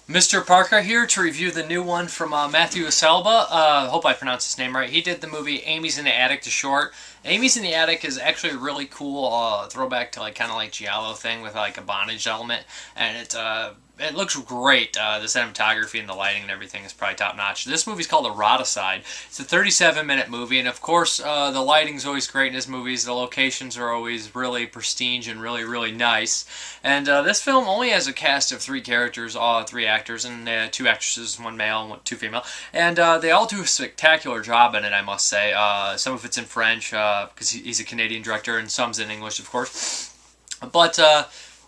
Mrparka here to review the new one from Matthew Saliba. Hope I pronounced his name right. He did the movie Amy's in the Attic to short. Amy's in the Attic is actually a really cool throwback to kind of like Giallo thing with like a bondage element, and it looks great. The cinematography and the lighting and everything is probably top notch. This movie's called Eroticide. It's a 37-minute movie, and of course the lighting's always great in his movies. The locations are always really prestige and really nice. And this film only has a cast of three characters, three actors, and two actresses, one male and two female. And they all do a spectacular job in it, I must say. Some of it's in French, because he's a Canadian director, and some's in English, of course. But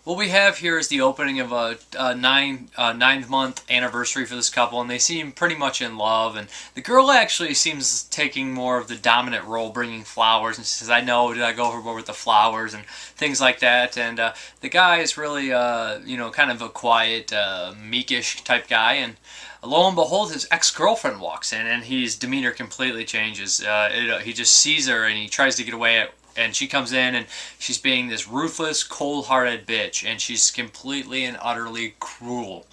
what we have here is the opening of a ninth-month anniversary for this couple, and they seem pretty much in love. And the girl actually seems taking more of the dominant role, bringing flowers, and she says, "I know, did I go overboard with the flowers?" and things like that. And the guy is really, kind of a quiet, meekish type guy, and lo and behold, his ex-girlfriend walks in, and his demeanor completely changes. He just sees her, and he tries to get away and she comes in, and she's being this ruthless, cold-hearted bitch, and she's completely and utterly cruel.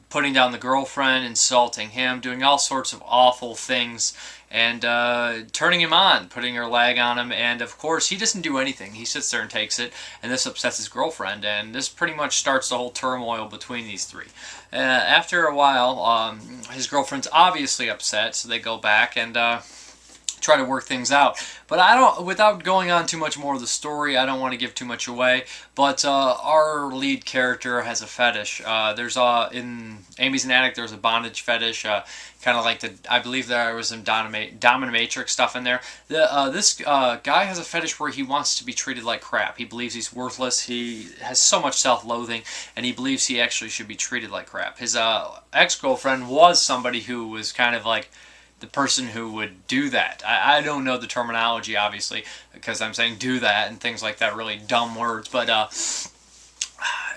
Putting down the girlfriend, insulting him, doing all sorts of awful things, and turning him on, putting her leg on him, and of course he doesn't do anything. He sits there and takes it, and this upsets his girlfriend, and this pretty much starts the whole turmoil between these three. After a while, his girlfriend's obviously upset, so they go back and try to work things out. But without going on too much more of the story, I don't want to give too much away, but our lead character has a fetish. In Amy's in the Attic, there's a bondage fetish, kind of like I believe there was some dominatrix stuff in there. This guy has a fetish where he wants to be treated like crap. He believes he's worthless, he has so much self-loathing, and he believes he actually should be treated like crap. His ex-girlfriend was somebody who was kind of like the person who would do that. I don't know the terminology, obviously, because I'm saying do that and things like that, really dumb words, but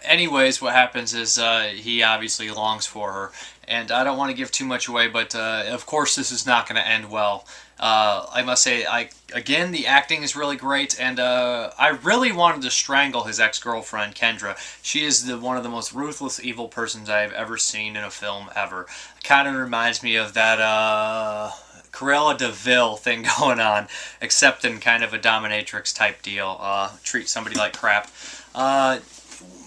anyways, what happens is he obviously longs for her, and I don't want to give too much away, but of course this is not going to end well. I must say, again, the acting is really great, and I really wanted to strangle his ex-girlfriend, Kendra. She is one of the most ruthless, evil persons I've ever seen in a film ever. Kind of reminds me of that Cruella de Vil thing going on, except in kind of a dominatrix type deal. Treat somebody like crap.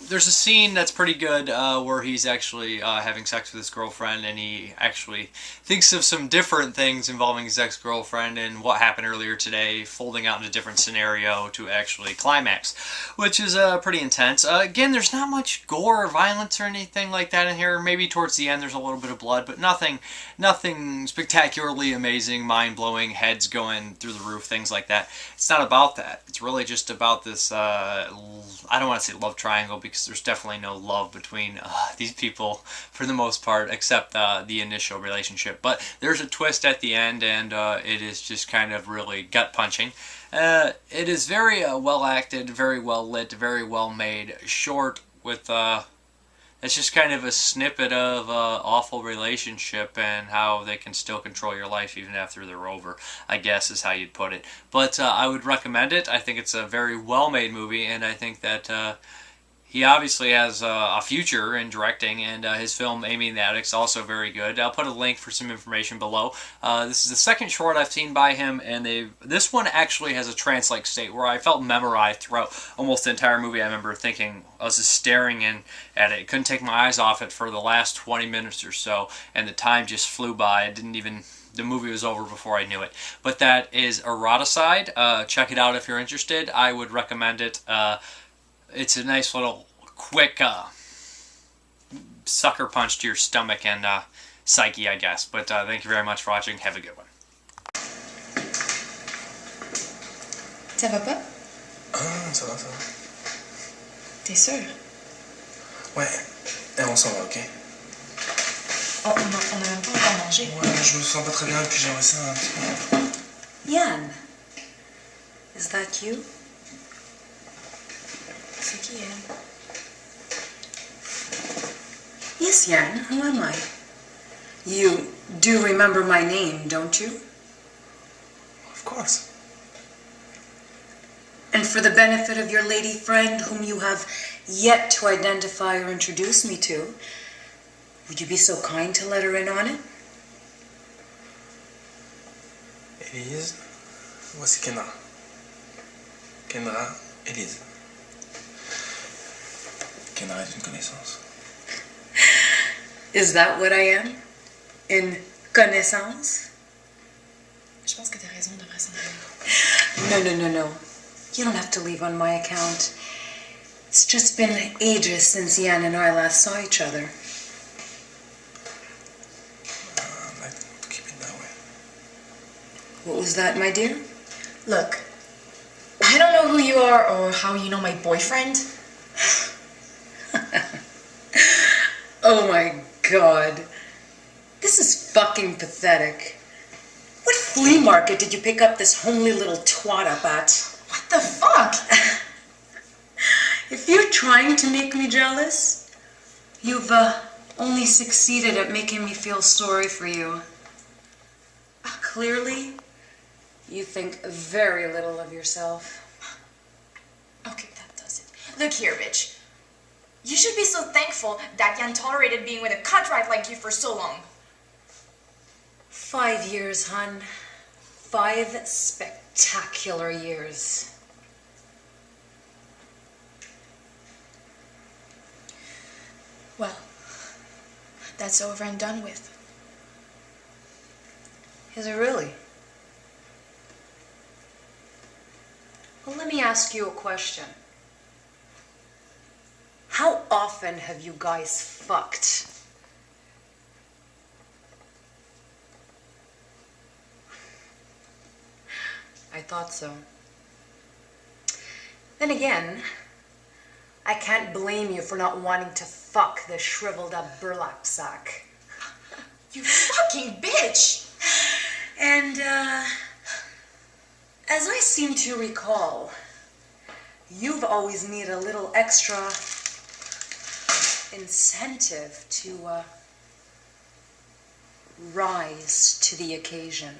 There's a scene that's pretty good where he's actually having sex with his girlfriend, and he actually thinks of some different things involving his ex-girlfriend and what happened earlier today, folding out in a different scenario to actually climax, which is pretty intense. Again, there's not much gore or violence or anything like that in here. Maybe towards the end there's a little bit of blood, but nothing spectacularly amazing, mind-blowing, heads going through the roof, things like that. It's not about that. It's really just about this, I don't want to say love triangle, because there's definitely no love between these people for the most part, except the initial relationship. But there's a twist at the end, and it is just kind of really gut-punching. It is very well acted, very well lit, very well made, short with it's just kind of a snippet of awful relationship and how they can still control your life even after they're over, I guess is how you'd put it. But I would recommend it. I think it's a very well-made movie, and I think that he obviously has a future in directing, and his film Amy in the Attic is also very good. I'll put a link for some information below. This is the second short I've seen by him, and this one actually has a trance-like state where I felt memorized throughout almost the entire movie. I remember thinking, I was just staring at it. Couldn't take my eyes off it for the last 20 minutes or so, and the time just flew by. The movie was over before I knew it. But that is Eroticide. Check it out if you're interested. I would recommend it. It's a nice little quick sucker punch to your stomach and psyche, I guess. But thank you very much for watching. Have a good one. Ça va pas? Ah, ça va, ça va. T'es sûr? Ouais, et on s'en va, ok? On a même pas encore mangé. Ouais, je me sens pas très bien, et puis j'aimerais ça un petit peu. Yann, is that you? C'est qui, Yann? Yes, Yann, who am I? You do remember my name, don't you? Of course. And for the benefit of your lady friend, whom you have yet to identify or introduce me to, Would you be so kind to let her in on it? Élise, voici Kendra. Kendra, Élise. Kendra est une connaissance. Is that what I am? Une connaissance? Je pense que t'as raison, on devrait s'en aller. No. You don't have to leave on my account. It's just been ages since Yann and I last saw each other. I'd like to keep it that way. What was that, my dear? Look, I don't know who you are or how you know my boyfriend. Oh my God. This is fucking pathetic. What flea market did you pick up this homely little twat up at? What the fuck? If you're trying to make me jealous, you've only succeeded at making me feel sorry for you. Clearly, you think very little of yourself. Okay, that does it. Look here, bitch. You should be so thankful that Jan tolerated being with a cutright like you for so long. 5 years, hun. 5 spectacular years. Well, that's over and done with. Is it really? Well, let me ask you a question. How often have you guys fucked? I thought so. Then again, I can't blame you for not wanting to fuck the shriveled up burlap sack. You fucking bitch! And, as I seem to recall, you've always needed a little extra incentive to rise to the occasion.